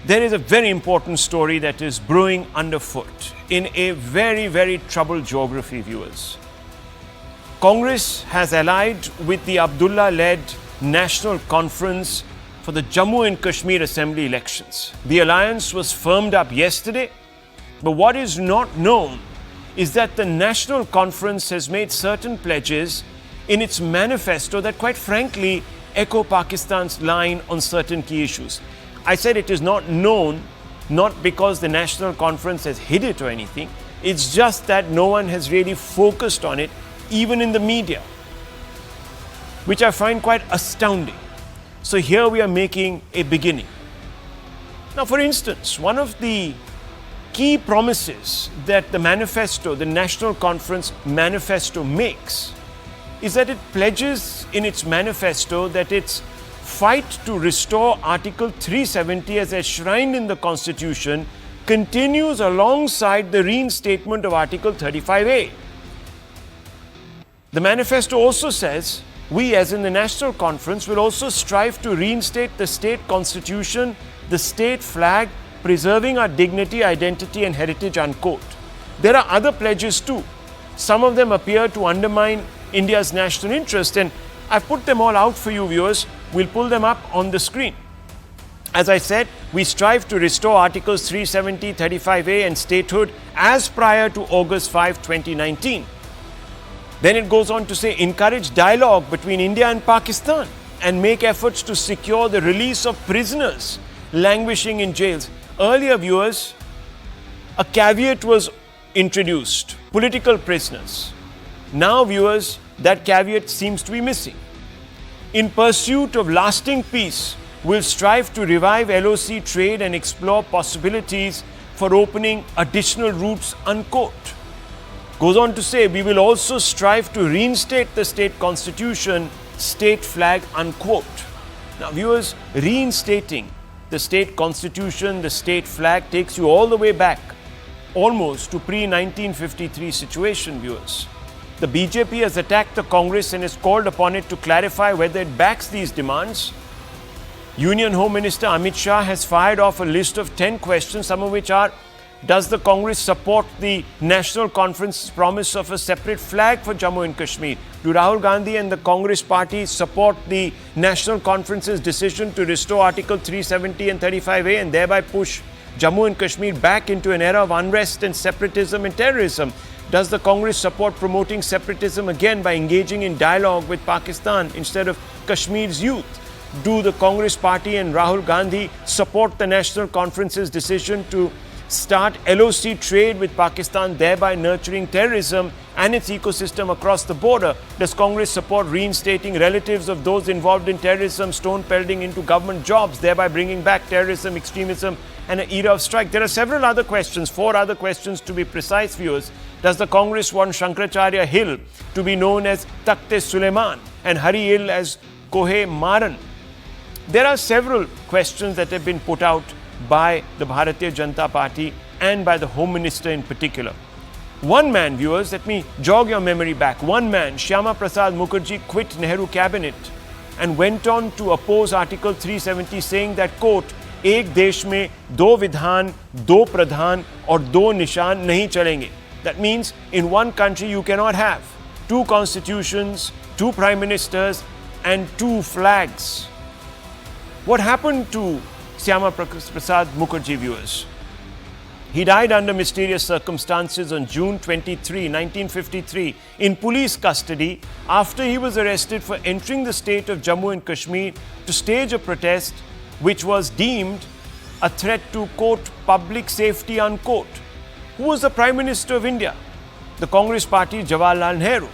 there is a very important story that is brewing underfoot in a very, very troubled geography, viewers. Congress has allied with the Abdullah-led National Conference for the Jammu and Kashmir Assembly elections. The alliance was firmed up yesterday, but what is not known is that the National Conference has made certain pledges in its manifesto that, quite frankly, echo Pakistan's line on certain key issues. I said it is not known, not because the National Conference has hid it or anything. It's just that no one has really focused on it, even in the media, which I find quite astounding. So here we are making a beginning. Now, for instance, one of the key promises that the manifesto, the National Conference manifesto makes, is that it pledges in its manifesto that its fight to restore Article 370 as enshrined in the Constitution continues alongside the reinstatement of Article 35A. The manifesto also says, we as in the National Conference will also strive to reinstate the state constitution, the state flag, preserving our dignity, identity and heritage, unquote. There are other pledges too. Some of them appear to undermine India's national interest, and I've put them all out for you, viewers. We'll pull them up on the screen. As I said, we strive to restore Articles 370, 35A and statehood as prior to August 5, 2019. Then it goes on to say, encourage dialogue between India and Pakistan and make efforts to secure the release of prisoners languishing in jails. Earlier, viewers, a caveat was introduced, political prisoners. Now, viewers, that caveat seems to be missing. In pursuit of lasting peace, we'll strive to revive LOC trade and explore possibilities for opening additional routes, unquote. Goes on to say, we will also strive to reinstate the state constitution, state flag, unquote. Now, viewers, reinstating the state constitution, the state flag takes you all the way back, almost to pre-1953 situation, viewers. The BJP has attacked the Congress and has called upon it to clarify whether it backs these demands. Union Home Minister Amit Shah has fired off a list of 10 questions, some of which are, does the Congress support the National Conference's promise of a separate flag for Jammu and Kashmir? Do Rahul Gandhi and the Congress party support the National Conference's decision to restore Article 370 and 35A and thereby push Jammu and Kashmir back into an era of unrest and separatism and terrorism? Does the Congress support promoting separatism again by engaging in dialogue with Pakistan instead of Kashmir's youth? Do the Congress party and Rahul Gandhi support the National Conference's decision to start LOC trade with Pakistan, thereby nurturing terrorism and its ecosystem across the border? Does Congress support reinstating relatives of those involved in terrorism, stone pelting into government jobs, thereby bringing back terrorism, extremism and an era of strike? There are several other questions, 4 other questions to be precise, viewers. Does the Congress want Shankaracharya Hill to be known as Takht-e Suleiman and Hari Hill as Kohe Maran? There are several questions that have been put out by the Bharatiya Janata Party and by the Home Minister in particular. One man, viewers, let me jog your memory back. One man, Shyama Prasad Mukherjee, quit Nehru cabinet and went on to oppose Article 370, saying that, quote, एक देश में दो विधान, दो प्रधान और दो निशान नहीं चलेंगे. That means in one country you cannot have 2 constitutions, 2 prime ministers and 2 flags. What happened to Shyama Prasad Mukherjee, viewers? He died under mysterious circumstances on June 23, 1953 in police custody after he was arrested for entering the state of Jammu and Kashmir to stage a protest which was deemed a threat to, quote, public safety, unquote. Who was the Prime Minister of India? The Congress party, Jawaharlal Nehru.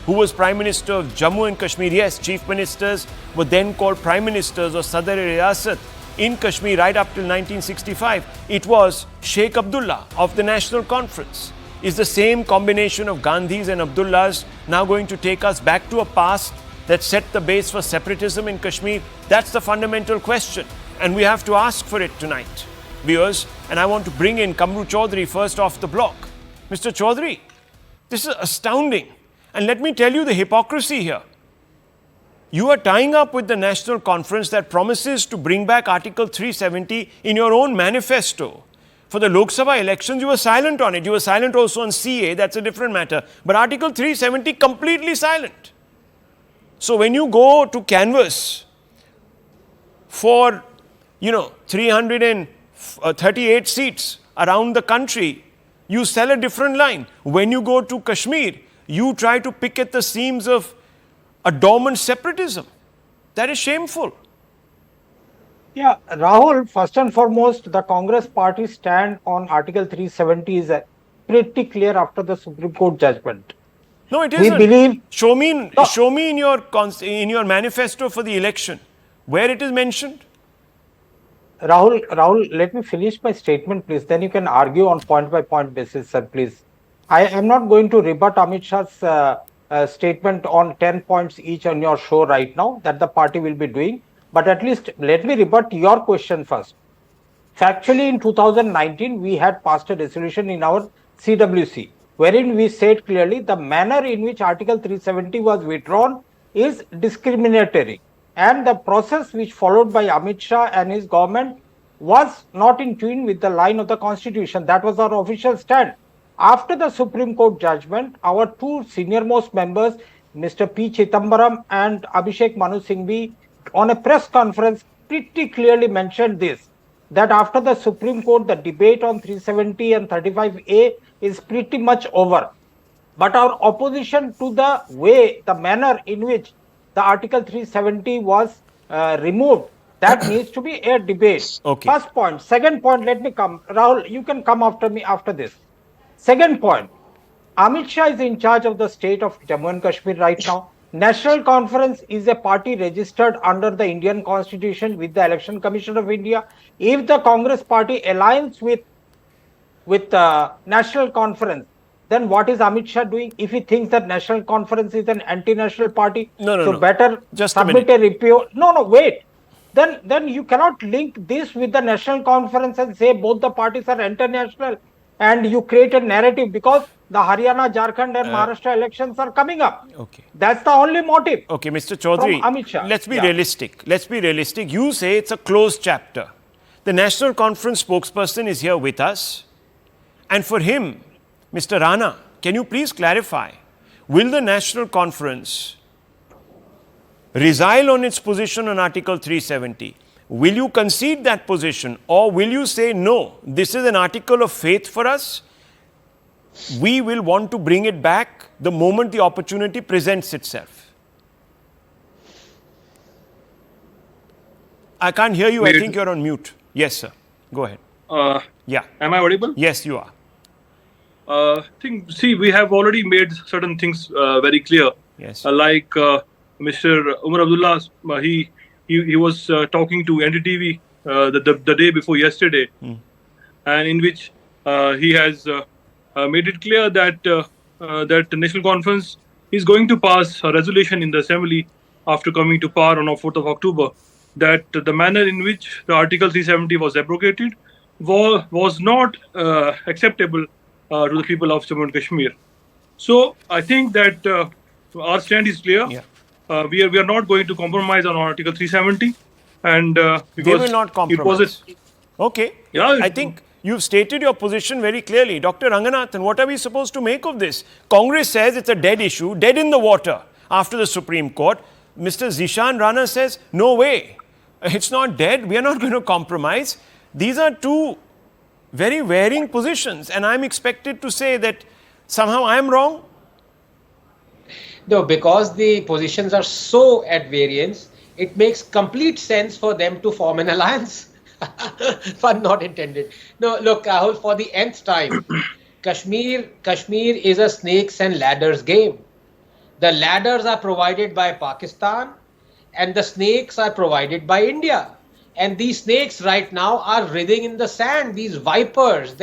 Who was Prime Minister of Jammu and Kashmir? Yes, Chief Ministers were then called Prime Ministers or Sadr-e-Riyasat in Kashmir right up till 1965. It was Sheikh Abdullah of the National Conference. Is the same combination of Gandhis and Abdullahs now going to take us back to a past that set the base for separatism in Kashmir? That's the fundamental question, and we have to ask for it tonight, viewers. And I want to bring in Kamru Chaudhary first off the block. Mr. Chaudhary, this is astounding. And let me tell you the hypocrisy here. You are tying up with the National Conference that promises to bring back Article 370 in your own manifesto. For the Lok Sabha elections, you were silent on it. You were silent also on CA, that's a different matter. But Article 370, completely silent. So when you go to canvass for, 338 seats around the country, you sell a different line. When you go to Kashmir, you try to pick at the seams of a dormant separatism. That is shameful. Yeah, Rahul, first and foremost, the Congress party stand on Article 370 is pretty clear after the Supreme Court judgment. No, it isn't. We believe... Show me in your manifesto for the election where it is mentioned. Rahul, let me finish my statement, please. Then you can argue on point-by-point basis, sir, please. I am not going to rebut Amit Shah's statement on 10 points each on your show right now that the party will be doing. But at least let me rebut your question first. Factually, in 2019, we had passed a resolution in our CWC, wherein we said clearly the manner in which Article 370 was withdrawn is discriminatory. And the process which followed by Amit Shah and his government was not in tune with the line of the Constitution. That was our official stand. After the Supreme Court judgment, our two senior-most members, Mr. P. Chidambaram and Abhishek Manu Singhvi, on a press conference pretty clearly mentioned this, that after the Supreme Court, the debate on 370 and 35A is pretty much over. But our opposition to the manner in which the Article 370 was removed, that needs to be a debate. Okay. First point. Second point, let me come. Rahul, you can come after me after this. Second point, Amit Shah is in charge of the state of Jammu and Kashmir right now. National Conference is a party registered under the Indian Constitution with the Election Commission of India. If the Congress party aligns with the National Conference, then what is Amit Shah doing? If he thinks that National Conference is an anti-national party, better just submit a repeal. Wait. Then you cannot link this with the National Conference and say both the parties are international, and you create a narrative because the Haryana, Jharkhand and Maharashtra elections are coming up. Okay. That's the only motive. Okay, Mr. Chaudhary, Amit Shah. Let's be realistic. Let's be realistic. You say it's a closed chapter. The National Conference spokesperson is here with us. And for him, Mr. Rana, can you please clarify, will the National Conference resile on its position on Article 370? Will you concede that position, or will you say, no, this is an article of faith for us? We will want to bring it back the moment the opportunity presents itself. I can't hear you. I think you're on mute. Yes, sir. Go ahead. Yeah. Am I audible? Yes, you are. We have already made certain things very clear. Yes. Like Mr. Umar Abdullah, he was talking to NDTV the day before yesterday, and in which he has made it clear that that the National Conference is going to pass a resolution in the Assembly after coming to power on 4th of October, that the manner in which the Article 370 was abrogated was not acceptable to the people of Jammu and Kashmir. So I think that our stand is clear. Yeah. We are not going to compromise on Article 370, and they will not compromise. Okay. Yeah. I think you've stated your position very clearly. Dr. Ranganathan, what are we supposed to make of this? Congress says it's a dead issue, dead in the water after the Supreme Court. Mr. Zishan Rana says, no way. It's not dead. We are not going to compromise. These are two very varying positions, and I'm expected to say that somehow I'm wrong. No, because the positions are so at variance, it makes complete sense for them to form an alliance. Fun not intended. No, look, Rahul, for the nth time, Kashmir is a snakes and ladders game. The ladders are provided by Pakistan and the snakes are provided by India. And these snakes right now are writhing in the sand. These vipers,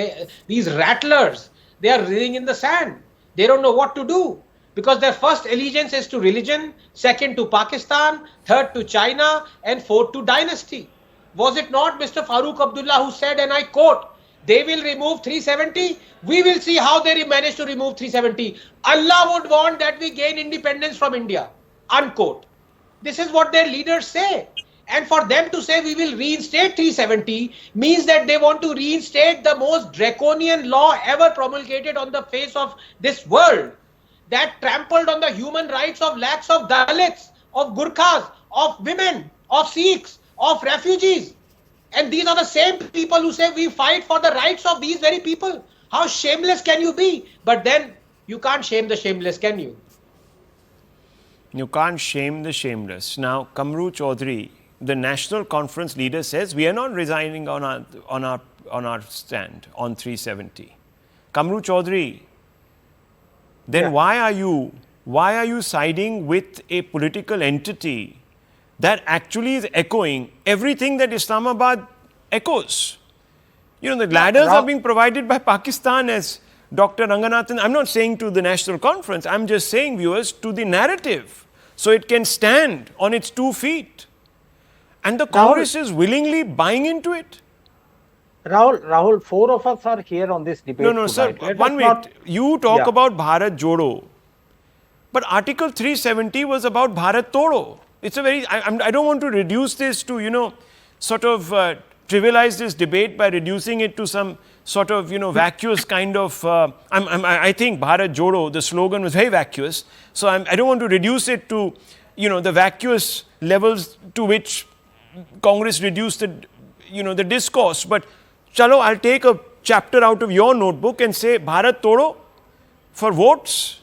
these rattlers, they are writhing in the sand. They don't know what to do, because their first allegiance is to religion, second to Pakistan, third to China, and fourth to dynasty. Was it not Mr. Farooq Abdullah who said, and I quote, they will remove 370, we will see how they manage to remove 370. Allah would want that we gain independence from India, unquote. This is what their leaders say. And for them to say we will reinstate 370 means that they want to reinstate the most draconian law ever promulgated on the face of this world, that trampled on the human rights of lakhs of Dalits, of Gurkhas, of women, of Sikhs, of refugees. And these are the same people who say we fight for the rights of these very people. How shameless can you be? But then you can't shame the shameless, can you? You can't shame the shameless. Now, Kamru Chaudhary, the National Conference leader, says we are not resigning on our stand on 370. Kamru Chaudhary, then why are you siding with a political entity that actually is echoing everything that Islamabad echoes? You know, the ladders are being provided by Pakistan, as Dr. Ranganathan. I'm not saying to the National Conference, I'm just saying, viewers, to the narrative, so it can stand on its 2 feet. And the Congress is willingly buying into it. Rahul, 4 of us are here on this debate. No, sir. One minute. You talk about Bharat Jodo, but Article 370 was about Bharat Todo. It's a very. I don't want to reduce this to, you know, sort of trivialize this debate by reducing it to some sort of, you know, vacuous kind of. I think Bharat Jodo, the slogan was very vacuous. So I don't want to reduce it to, you know, the vacuous levels to which Congress reduced the, you know, the discourse. But chalo, I'll take a chapter out of your notebook and say Bharat Todo for votes.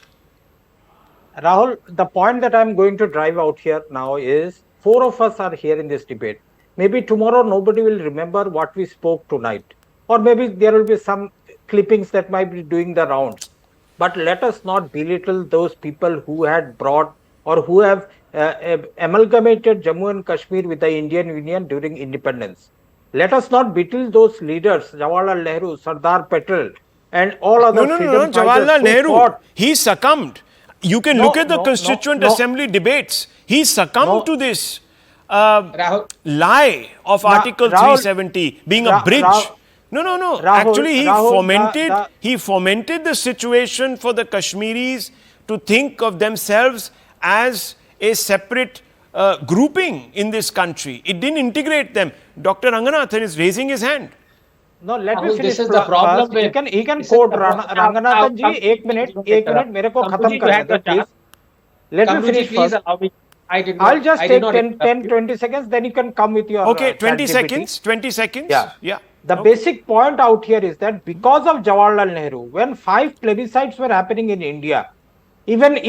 Rahul, the point that I'm going to drive out here now is 4 of us are here in this debate. Maybe tomorrow nobody will remember what we spoke tonight. Or maybe there will be some clippings that might be doing the rounds. But let us not belittle those people who had brought or who have amalgamated Jammu and Kashmir with the Indian Union during independence. Let us not belittle those leaders, Jawaharlal Nehru, Sardar Patel, and all other freedom fighters. Jawaharlal Nehru, he succumbed. You can look at the Constituent Assembly debates. He succumbed to this lie of Article 370 being a bridge. No. Actually, he fomented the situation for the Kashmiris to think of themselves as a separate grouping in this country. It didn't integrate them. Dr. Ranganathan is raising his hand. No, let me finish. This is the problem. He can quote Ranganathan ji. 1 minute. मेरे को खत्म करने दो, please. Let me finish first. I'll just take 10-20 seconds. Then you can come with your. Okay, 20 seconds. 20 seconds. Yeah. The basic point out here is that because of Jawaharlal Nehru, when 5 plebiscites were happening in India, even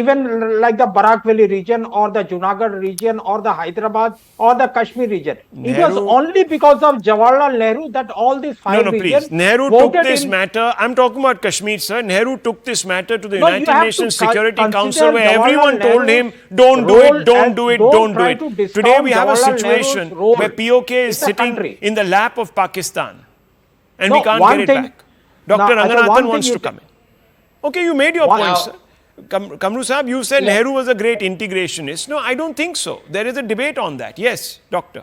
like the Barak Valley region or the Junagadh region or the Hyderabad or the Kashmir region, it was only because of Jawaharlal Nehru that all these 5 regions please. Nehru took this matter. I'm talking about Kashmir, sir. Nehru took this matter to the United Nations Security Council, where everyone told him, don't do it. Today we have a situation where POK is sitting in the lap of Pakistan. And we can't get it back. Dr. Ranganathan wants to come in. Okay, you made your point, sir. Kamru Sahab, you said Nehru was a great integrationist. No, I don't think so. There is a debate on that. Yes, Doctor.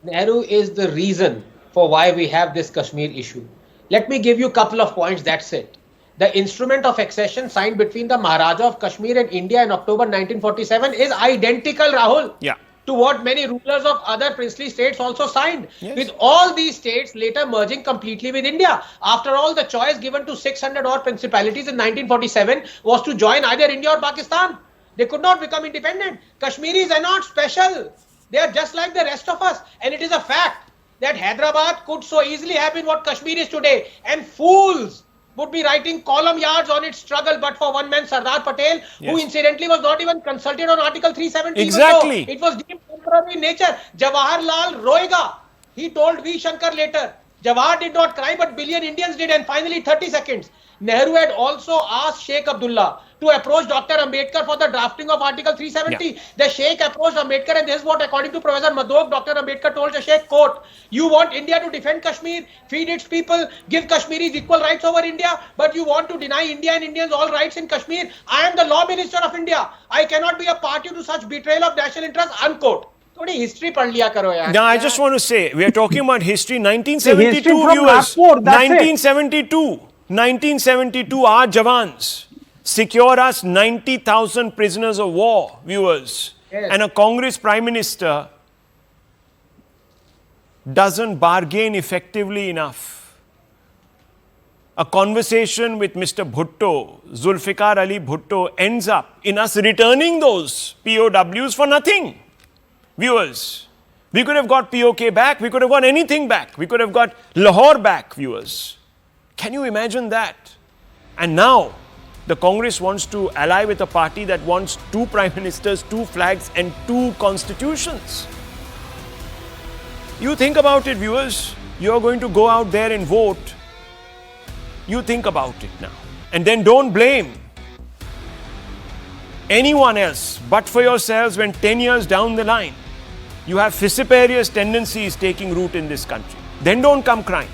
Nehru is the reason for why we have this Kashmir issue. Let me give you a couple of points, that's it. The instrument of accession signed between the Maharaja of Kashmir and India in October 1947 is identical, Rahul. Yeah. To what many rulers of other princely states also signed, with all these states later merging completely with India. After all, the choice given to 600 odd principalities in 1947 was to join either India or Pakistan. They could not become independent. Kashmiris are not special. They are just like the rest of us. And it is a fact that Hyderabad could so easily have been what Kashmir is today. And fools would be writing column yards on its struggle, but for one man, Sardar Patel, who incidentally was not even consulted on Article 370. Exactly. It was deemed temporary in nature. Jawaharlal roega. He told V. Shankar later. Jawahar did not cry, but billion Indians did. And finally, 30 seconds. Nehru had also asked Sheikh Abdullah to approach Dr. Ambedkar for the drafting of Article 370. The Sheikh approached Ambedkar, and this is what, according to Professor Madhok, Dr. Ambedkar told the Sheikh, quote, you want India to defend Kashmir, feed its people, give Kashmiris equal rights over India, but you want to deny India and Indians all rights in Kashmir. I am the law minister of India. I cannot be a party to such betrayal of national interest, unquote. History पढ़ लिया करो यार. Now, I just want to say, we are talking about history. 1972 viewers. 1972, our Jawans secure us 90,000 prisoners of war, viewers. Yes. and a Congress Prime Minister doesn't bargain effectively enough. A conversation with Mr. Bhutto, Zulfikar Ali Bhutto, ends up in us returning those POWs for nothing. Viewers, we could have got POK back, we could have got anything back, we could have got Lahore back, viewers. Can you imagine that? And now, the Congress wants to ally with a party that wants 2 prime ministers, 2 flags and 2 constitutions. You think about it, viewers. You are going to go out there and vote. You think about it now. And then don't blame anyone else but for yourselves when 10 years down the line, you have vociferous tendencies taking root in this country. Then don't come crying.